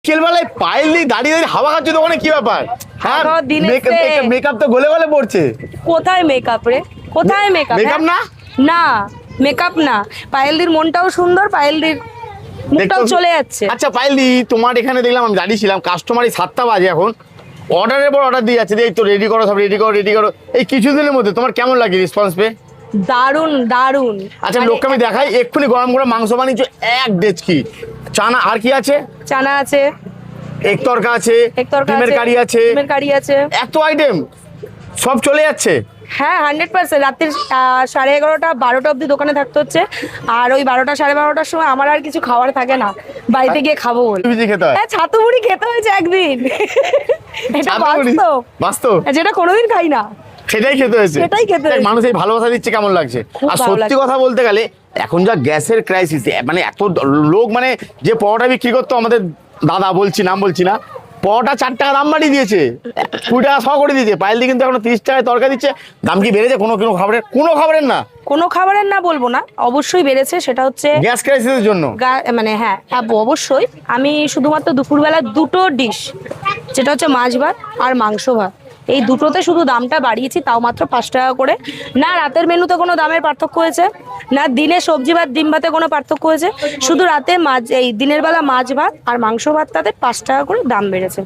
বিকেল বেলায় পায়েল দিয়ে দাঁড়িয়ে দাঁড়িয়ে হাওয়া খাচ্ছে দোকানে, কি ব্যাপার? হ্যাঁ, মেকআপ তো গলে গলে পড়ছে। কোথায় মেকআপ রে, কোথায় মেকআপ? মেকআপ না, না মেকআপ না, পায়েলদির মনটাও সুন্দর, পায়েলদির মুখটাও চলে যাচ্ছে। আচ্ছা পায়েলদি, তোমার এখানে দেখলাম আমি দাঁড়িয়েছিলাম, কাস্টমারই 7টা বাজে এখন, অর্ডারের পর অর্ডার দিয়ে যাচ্ছে, এই তো রেডি করো, সব রেডি করো রেডি করো। এই কিছুদিনের মধ্যে তোমার কেমন লাগে রেসপন্স পেয়ে? দারুন দারুন। আচ্ছা লোককে আমি দেখাই, এক্ষুনি গরম গরম মাংস বানিয়েছো 1 ডেচকি, চানা আর কি আছে, চানা আছে, এক তরকা আছে, ডিমের কারি আছে, ডিমের কারি আছে, এত আইটেম সব চলে যাচ্ছে। হ্যাঁ 100%। রাত্রির 11:30 12টা অবধি দোকানে থাকতে হচ্ছে, আর ওই 12টা 12:30টার সময় আমার আর কিছু খাওয়ার থাকে না, বাড়িতে গিয়ে খাবো বলে। খেতে হয়, হ্যাঁ ছাতু মুড়ি খেতে হয়েছে একদিন, এটা বাস্তব বাস্তব, যেটা কোনোদিন খাই না, সেটাই খেতে হয়েছে, সেটাই খেতে হয়েছে। মানুষ এই ভালোবাসা দিচ্ছে, কেমন লাগছে? খুব আর ভালো সত্যি লাগছে। কথা বলতে গেলে এখন যা গ্যাসের ক্রাইসিস, মানে এত লোক, মানে যে পরোটা বিক্রি করতো আমাদের দাদা, বলছি নাম বলছি না, পরোটা 4 টাকা দাম বাড়িয়ে দিয়েছে, 20 টাকা সহ করে দিয়েছে। পায়েল দি কিন্তু এখন 30 টাকায় তরকারি দিচ্ছে। দাম কি বেড়েছে কোনো কোনো খাবারের? কোনো খাবারের না, কোনো খাবারের না বলবো না, অবশ্যই বেড়েছে, সেটা হচ্ছে গ্যাস ক্রাইসিসের জন্য। মানে হ্যাঁ অবশ্যই। আমি শুধুমাত্র দুপুরবেলা 2টো ডিশ, যেটা হচ্ছে মাছ ভাত আর মাংস ভাত, এই দুটোতে শুধু দামটা বাড়িয়েছি, তাও মাত্র 5 টাকা করে। না রাতের মেনুতে কোনো দামের পার্থক্য হয়েছে, না দিনে সবজি ভাত ডিম ভাতে কোনো পার্থক্য হয়েছে, শুধু রাতে মাছ, এই দিনের বেলা মাছ ভাত আর মাংস ভাত, তাতে 5 টাকা করে দাম বেড়েছে।